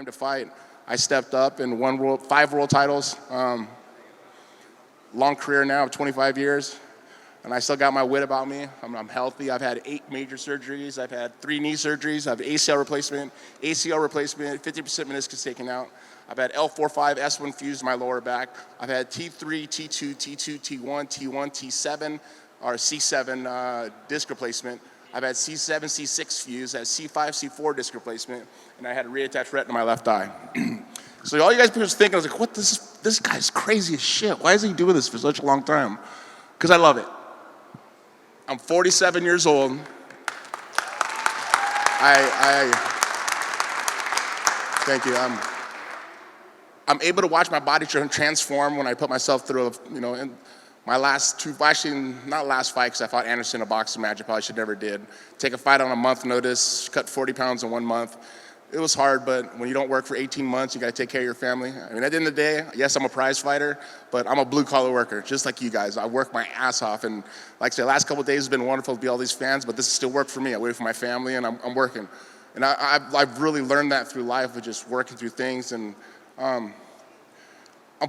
to fight, I stepped up and won 5 world titles. Long career now of 25 years, and I still got my wit about me. I'm healthy. I've had 8 major surgeries. I've had 3 knee surgeries. I have ACL replacement, 50% meniscus taken out. I've had L4-5, S1 fused in my lower back. I've had T3, T2, T2, T1, T1, T7, or C7 disc replacement. I've had C7, C6 fused, I had C5, C4 disc replacement, and I had a reattached retina in my left eye. So all you guys people thinking, I was like, what, this guy's crazy as shit. Why is he doing this for such a long time? Because I love it. I'm 47 years old. Thank you. I'm able to watch my body transform when I put myself through, in my last 2, actually not last fight because I fought Anderson in a boxing match I probably should never did. Take a fight on a month notice, cut 40 pounds in 1 month. It was hard, but when you don't work for 18 months, you gotta take care of your family. I mean, at the end of the day, yes, I'm a prize fighter, but I'm a blue collar worker, just like you guys. I work my ass off, and like I said, the last couple of days has been wonderful to be all these fans, but this is still work for me. I wait for my family, and I'm working. And I've really learned that through life of just working through things, and I'm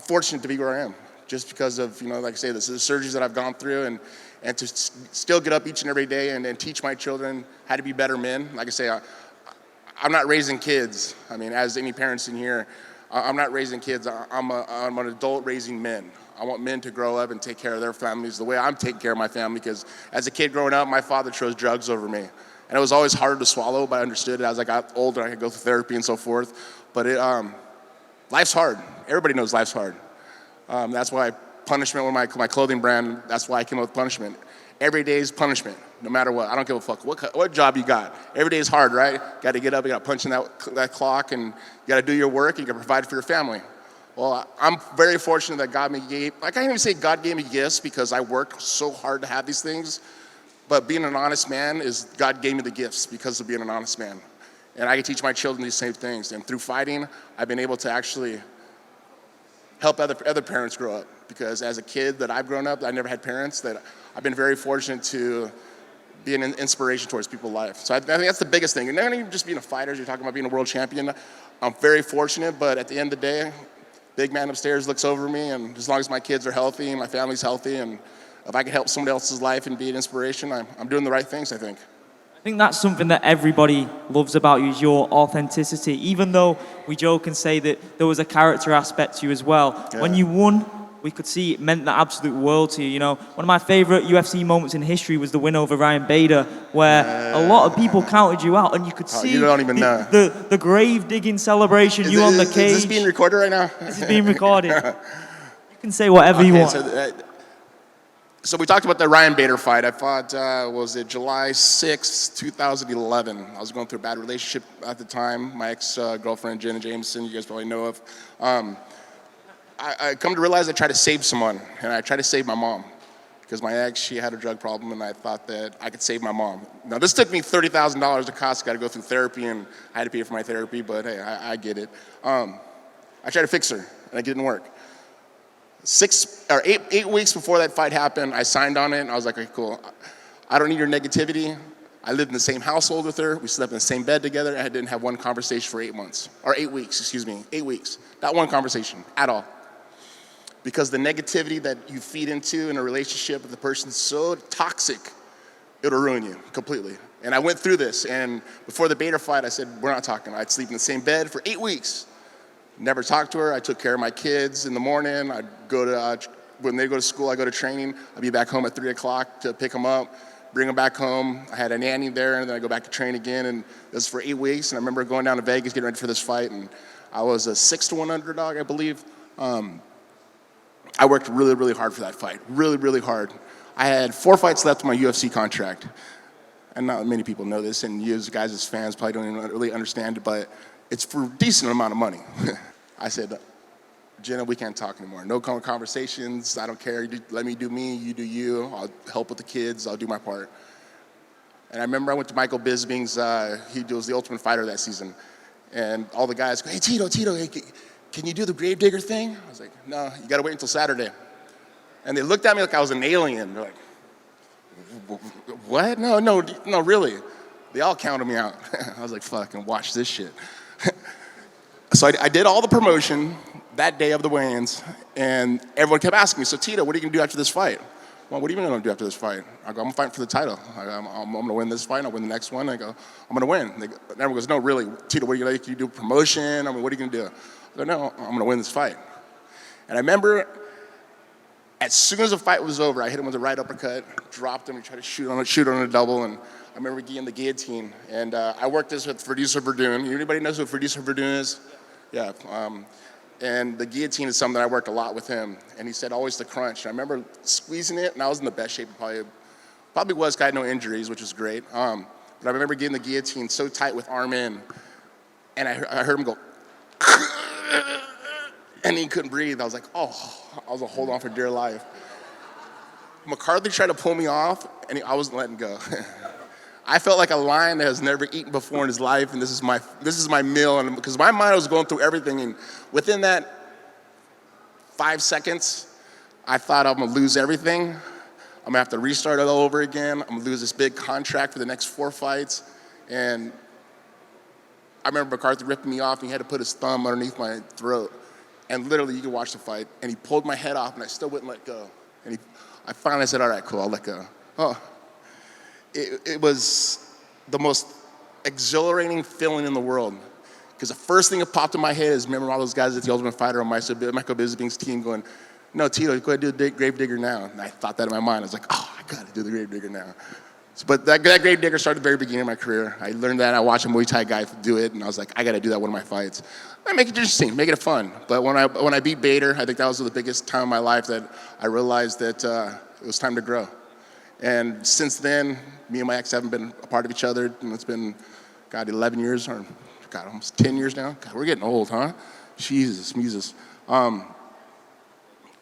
fortunate to be where I am, just because of, like I say, the surgeries that I've gone through, and to still get up each and every day and teach my children how to be better men. Like I say, I'm not raising kids. I mean, as any parents in here, I'm not raising kids. I'm an adult raising men. I want men to grow up and take care of their families the way I'm taking care of my family, because as a kid growing up, my father chose drugs over me. And it was always hard to swallow, but I understood it as I got older. I could go through therapy and so forth. But life's hard. Everybody knows life's hard. That's why punishment, with my clothing brand, that's why I came up with punishment. Every day is punishment, no matter what. I don't give a fuck what job you got. Every day is hard, right? Got to get up, you got to punch in that clock, and you got to do your work, and you got to provide for your family. Well, I'm very fortunate that God gave, I can't even say God gave me gifts because I worked so hard to have these things, but being an honest man is, God gave me the gifts because of being an honest man. And I can teach my children these same things. And through fighting, I've been able to actually help other parents grow up. Because as a kid that I've grown up, I never had parents, that I've been very fortunate to be an inspiration towards people's life. So I think that's the biggest thing. And not even just being a fighter, you're talking about being a world champion. I'm very fortunate, but at the end of the day, big man upstairs looks over me, and as long as my kids are healthy and my family's healthy, and if I can help somebody else's life and be an inspiration, I'm doing the right things, I think. I think that's something that everybody loves about you, is your authenticity. Even though we joke and say that there was a character aspect to you as well. Yeah. When you won, we could see it meant the absolute world to you. One of my favorite UFC moments in history was the win over Ryan Bader, where a lot of people counted you out, and you could see you don't even know. the grave digging celebration, on the cage. Is this being recorded right now? This is being recorded. You can say whatever you want. So we talked about the Ryan Bader fight. I fought, was it July 6, 2011. I was going through a bad relationship at the time. My ex-girlfriend, Jenna Jameson, you guys probably know of. I come to realize I tried to save someone, and I tried to save my mom. Because my ex, she had a drug problem, and I thought that I could save my mom. Now, this took me $30,000 to cost. Got to go through therapy, and I had to pay for my therapy, but hey, I get it. I tried to fix her, and it didn't work. 8 weeks before that fight happened, I signed on it, and I was like, okay, cool. I don't need your negativity. I lived in the same household with her. We slept in the same bed together. I didn't have one conversation for 8 months. Or 8 weeks, excuse me. 8 weeks. Not one conversation at all. Because the negativity that you feed into in a relationship with a person so toxic, it'll ruin you completely. And I went through this, and before the Bader fight, I said, we're not talking. I'd sleep in the same bed for 8 weeks. Never talked to her. I took care of my kids in the morning. I'd go to, when they go to school, I go to training. I'd be back home at 3 o'clock to pick them up, bring them back home. I had a nanny there, and then I go back to train again. And it was for 8 weeks. And I remember going down to Vegas, getting ready for this fight. And I was a 6-1 underdog, I believe. I worked really, really hard for that fight. Really, really hard. I had 4 fights left on my UFC contract. And not many people know this, and you guys as fans probably don't even really understand it, but it's for a decent amount of money. I said, Jenna, we can't talk anymore. No conversations. I don't care. Let me do me. You do you. I'll help with the kids. I'll do my part. And I remember I went to Michael Bisping's. He was the Ultimate Fighter that season. And all the guys go, hey, Tito, hey, can you do the gravedigger thing? I was like, no, you got to wait until Saturday. And they looked at me like I was an alien. They're like, what? No, really. They all counted me out. I was like, fucking watch this shit. So I did all the promotion that day of the weigh-ins, and everyone kept asking me, so Tito, what are you going to do after this fight? Well, what are you going to do after this fight? I go, I'm fighting for the title. I'm going to win this fight. I'll win the next one. I go, I'm going to win. And everyone goes, no, really, Tito, what are you going to do? You do promotion? I mean, what are you going to do? I go, no, I'm going to win this fight. And I remember as soon as the fight was over, I hit him with a right uppercut, dropped him, and tried to shoot on a double. And I remember getting the guillotine. And I worked this with Producer Verdun. Anybody knows who Producer Verdun is? Yeah. And the guillotine is something that I worked a lot with him. And he said, always the crunch. And I remember squeezing it, and I was in the best shape probably was, 'cause I had no injuries, which was great. But I remember getting the guillotine so tight with arm in, and I heard him go, and he couldn't breathe. I was like, oh, I was gonna hold on for dear life. McCarthy tried to pull me off, and I wasn't letting go. I felt like a lion that has never eaten before in his life, and this is my meal. And because my mind was going through everything, and within that 5 seconds, I thought I'm gonna lose everything. I'm gonna have to restart it all over again. I'm gonna lose this big contract for the next 4 fights. And I remember McCarthy ripping me off, and he had to put his thumb underneath my throat. And literally, you could watch the fight, and he pulled my head off, and I still wouldn't let go. And I finally said, all right, cool, I'll let go. Oh. It was the most exhilarating feeling in the world. Because the first thing that popped in my head is remember all those guys at the Ultimate Fighter on Michael Bisping's team going, no, Tito, go ahead and do the Gravedigger now. And I thought that in my mind. I was like, oh, I got to do the Gravedigger now. But that Gravedigger started at the very beginning of my career. I learned that. I watched a Muay Thai guy do it, and I was like, I got to do that one of my fights. I make it interesting, make it fun. But when I beat Bader, I think that was the biggest time in my life that I realized that it was time to grow. And since then, me and my ex haven't been a part of each other, and it's been, God, 11 years, or God, almost 10 years now. God, we're getting old, huh? Jesus. But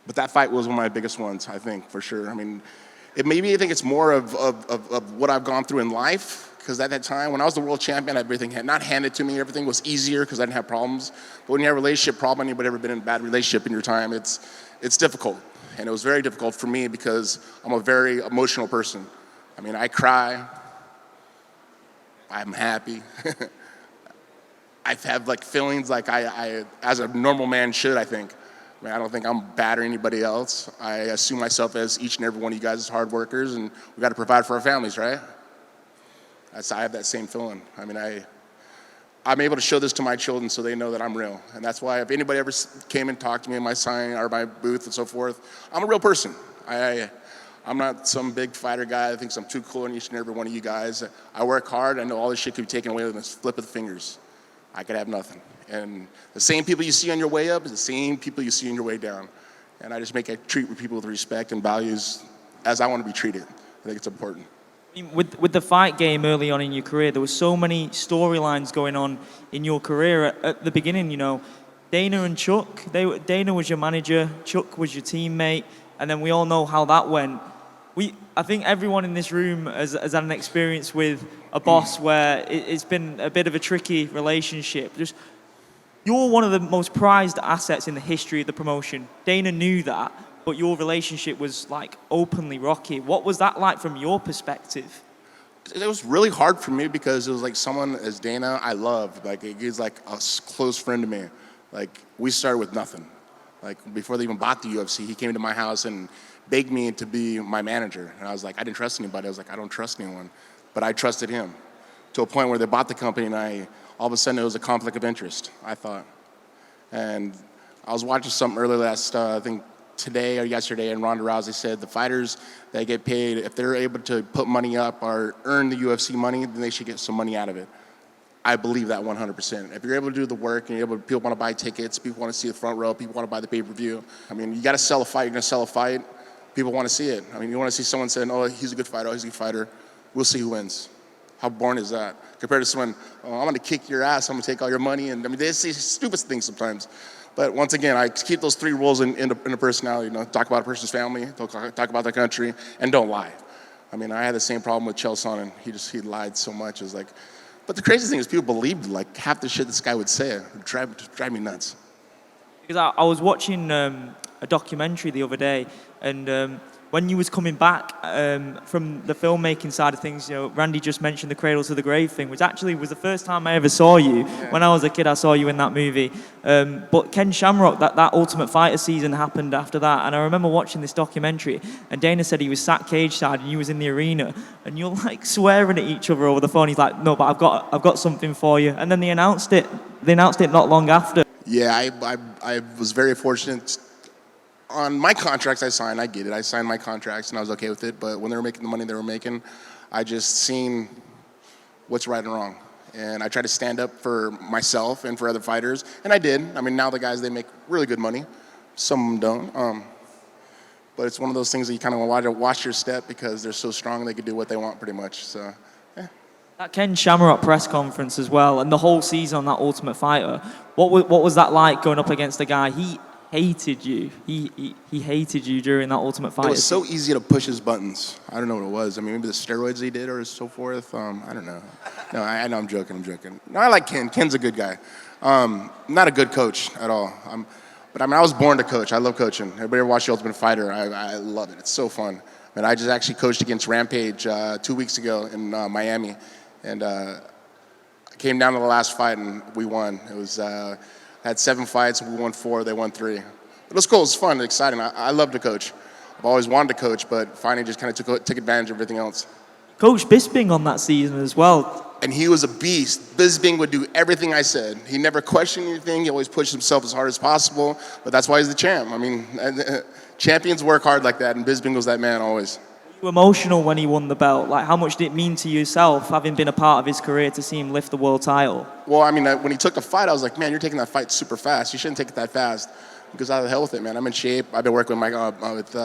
that fight was one of my biggest ones, I think, for sure. I mean, I think it's more of what I've gone through in life, because at that time, when I was the world champion, everything had not handed to me. Everything was easier because I didn't have problems. But when you have a relationship problem, anybody ever been in a bad relationship in your time, it's difficult. And it was very difficult for me because I'm a very emotional person. I mean, I cry. I'm happy. I have like feelings like I as a normal man should, I think. I mean, I don't think I'm bad or anybody else. I assume myself as each and every one of you guys as hard workers, and we got to provide for our families, right? I have that same feeling. I mean, I'm able to show this to my children so they know that I'm real. And that's why if anybody ever came and talked to me in my sign or my booth and so forth, I'm a real person. I'm not some big fighter guy that thinks I'm too cool than each and every one of you guys. I work hard. I know all this shit could be taken away with a flip of the fingers. I could have nothing. And the same people you see on your way up is the same people you see on your way down. And I just treat people with respect and values as I want to be treated. I think it's important. With the fight game early on in your career, there were so many storylines going on in your career at the beginning. You know, Dana and Chuck. Dana was your manager, Chuck was your teammate, and then we all know how that went. I think everyone in this room has had an experience with a boss where it's been a bit of a tricky relationship. You're one of the most prized assets in the history of the promotion. Dana knew that, but your relationship was like openly rocky. What was that like from your perspective? It was really hard for me because it was like someone as Dana I loved. Like he's like a close friend to me. Like we started with nothing. Like before they even bought the UFC, he came to my house and begged me to be my manager. And I was like, I didn't trust anybody. I was like, I don't trust anyone. But I trusted him to a point where they bought the company and all of a sudden it was a conflict of interest, I thought. And I was watching something earlier I think today or yesterday, and Ronda Rousey said the fighters that get paid, if they're able to put money up or earn the UFC money, then they should get some money out of it. I believe that 100%. If you're able to do the work and people want to buy tickets, people want to see the front row, people want to buy the pay-per-view. I mean, you got to sell a fight. You're going to sell a fight. People want to see it. I mean, you want to see someone saying, oh, he's a good fighter, oh, he's a good fighter. We'll see who wins. How boring is that? Compared to someone, oh, I'm going to kick your ass, I'm going to take all your money. And I mean, they say stupid things sometimes. But once again, I keep those 3 rules in a personality. You know, talk about a person's family, talk about their country, and don't lie. I mean, I had the same problem with Chael Sonnen. He lied so much. It was like, but the crazy thing is people believed like half the shit this guy would say. It would drive me nuts. Because I was watching a documentary the other day, and when you was coming back from the filmmaking side of things, Randy just mentioned the Cradle to the Grave thing, which actually was the first time I ever saw you. Yeah. When I was a kid, I saw you in that movie. But Ken Shamrock, that Ultimate Fighter season happened after that, and I remember watching this documentary, and Dana said he was sat cage side and you was in the arena, and you're like swearing at each other over the phone. He's like, "No, but I've got something for you," and then they announced it. They announced it not long after. Yeah, I was very fortunate. On my contracts I signed, I get it. I signed my contracts and I was okay with it. But when they were making the money they were making, I just seen what's right and wrong. And I tried to stand up for myself and for other fighters. And I did. I mean, now the guys, they make really good money. Some of them don't. But it's one of those things that you kind of want to watch your step because they're so strong they can do what they want pretty much. So, yeah. That Ken Shamrock press conference as well, and the whole season on that Ultimate Fighter, what was that like going up against a guy? He hated you. He hated you during that Ultimate Fighter. It was so easy to push his buttons. I don't know what it was. I mean, maybe the steroids he did or so forth. I don't know. No, I know I'm joking. No, I like Ken. Ken's a good guy. Not a good coach at all. But I mean, I was born to coach. I love coaching. Everybody ever watch The Ultimate Fighter? I love it. It's so fun. And I just actually coached against Rampage 2 weeks ago in Miami. And I came down to the last fight and we won. It was had 7 fights, we won 4, they won 3. It was cool, it was fun, exciting. I love to coach. I've always wanted to coach, but finally just kind of took advantage of everything else. Coach Bisping on that season as well. And he was a beast. Bisping would do everything I said. He never questioned anything. He always pushed himself as hard as possible, but that's why he's the champ. I mean, champions work hard like that, and Bisping was that man always. Were you emotional when he won the belt? Like, how much did it mean to yourself, having been a part of his career, to see him lift the world title? Well, I mean, when he took the fight, I was like, man, you're taking that fight super fast. You shouldn't take it that fast. He goes, out of the hell with it, man. I'm in shape. I've been working with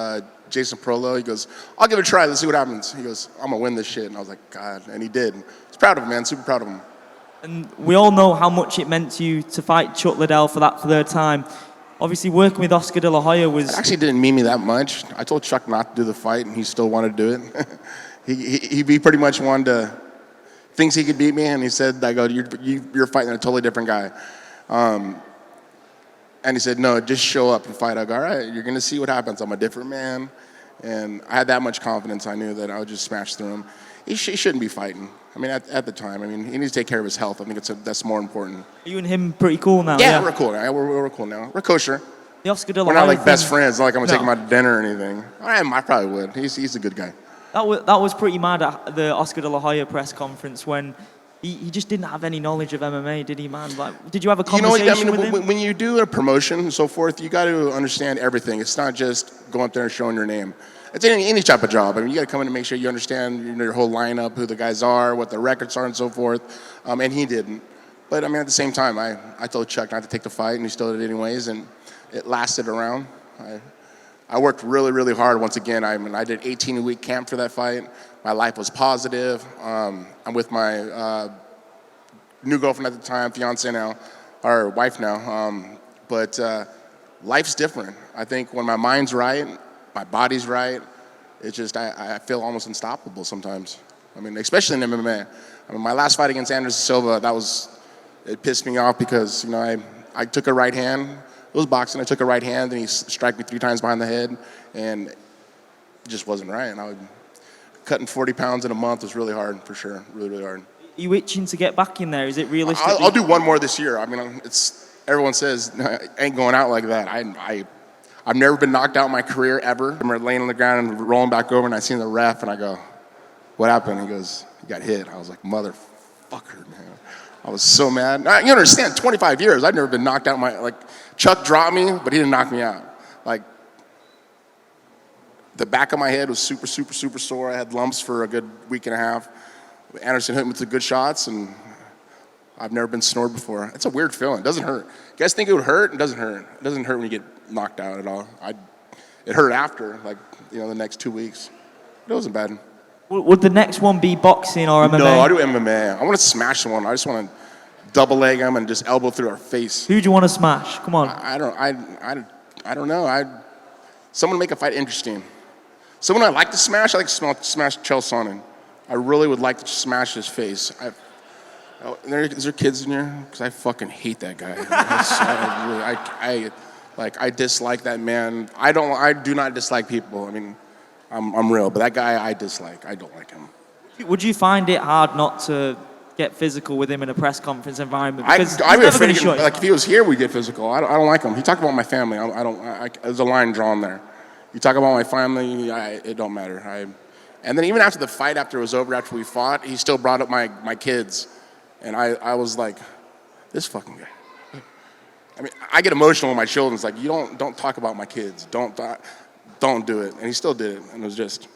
Jason Prolo. He goes, I'll give it a try. Let's see what happens. He goes, I'm going to win this shit. And I was like, God. And he did. I was proud of him, man. Super proud of him. And we all know how much it meant to you to fight Chuck Liddell for that 3rd time. Obviously, working with Oscar De La Hoya was... It actually didn't mean me that much. I told Chuck not to do the fight, and he still wanted to do it. he pretty much wanted to... Thinks he could beat me, and he said, I go, you're fighting a totally different guy. And he said, no, just show up and fight. I go, all right, you're going to see what happens. I'm a different man. And I had that much confidence. I knew that I would just smash through him. He shouldn't be fighting. I mean, at the time, I mean, he needs to take care of his health. I think that's more important. Are you and him pretty cool now? Yeah, we're cool now. We're cool now. We're kosher. The Oscar De La We're Hoya not like thing, best friends. It's not like I'm going to take him out to dinner or anything. I probably would. He's a good guy. That was pretty mad at the Oscar De La Hoya press conference when he just didn't have any knowledge of MMA, did he, man? Like, did you have a conversation with him? When you do a promotion and so forth, you got to understand everything. It's not just going up there and showing your name. It's any type of job. I mean, you got to come in and make sure you understand your whole lineup, who the guys are, what their records are, and so forth. And he didn't. But I mean, at the same time, I told Chuck not to take the fight, and he still did it anyways. And it lasted around. I worked really, really hard. Once again, I did 18-week camp for that fight. My life was positive. I'm with my new girlfriend at the time, fiance now, or wife now. But life's different. I think when my mind's right, my body's right, it's just I feel almost unstoppable sometimes. I mean, especially in MMA. I mean, my last fight against Anderson Silva, it pissed me off because I took a right hand. It was boxing. I took a right hand, and he struck me 3 times behind the head, and it just wasn't right. And cutting 40 pounds in a month was really hard, for sure. Really, really hard. Are you itching to get back in there? Is it realistic? I'll do one more this year. I mean, everyone says I ain't going out like that. I've never been knocked out in my career ever. I'm laying on the ground and rolling back over, and I seen the ref, and I go, "What happened?" He goes, "You got hit." I was like, "Motherfucker, man!" I was so mad. You understand? 25 years, I've never been knocked out. Chuck dropped me, but he didn't knock me out. Like, the back of my head was super, super, super sore. I had lumps for a good week and a half. Anderson hit me with the good shots, and I've never been snored before. It's a weird feeling. It doesn't hurt. You guys think it would hurt? It doesn't hurt. It doesn't hurt when you get knocked out at all. It hurt after, the next 2 weeks. It wasn't bad. Would the next one be boxing or MMA? No, I do MMA. I want to smash someone. I just want to double leg them and just elbow through our face. Who do you want to smash? Come on. I don't know. Someone make a fight interesting. Someone I like to smash. I like to smash Chael Sonnen. I really would like to smash his face. Is there kids in here? Because I fucking hate that guy. I dislike that man. I do not dislike people. I mean, I'm real. But that guy I dislike. I don't like him. Would you find it hard not to get physical with him in a press conference environment? I'd Because be he's never afraid going to to get, show like if he was here, we'd get physical. I don't like him. He talked about my family. There's a line drawn there. You talk about my family, it don't matter. And then even after the fight, after it was over, after we fought, he still brought up my kids, and I was like, this fucking guy. I mean, I get emotional with my children. It's like, you don't talk about my kids. Don't do it. And he still did it, and it was just.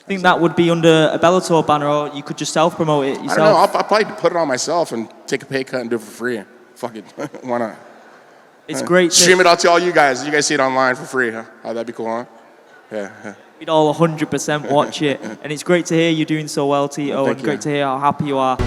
I think that would be under a Bellator banner, or you could just self-promote it yourself. I don't know. I'll probably put it on myself and take a pay cut and do it for free. Fuck it. Why not? It's great. Stream it out to all you guys. You guys see it online for free, huh? Oh, that'd be cool, huh? Yeah. We'd all 100% watch it. And it's great to hear you doing so well, Tito, and great to hear how happy you are.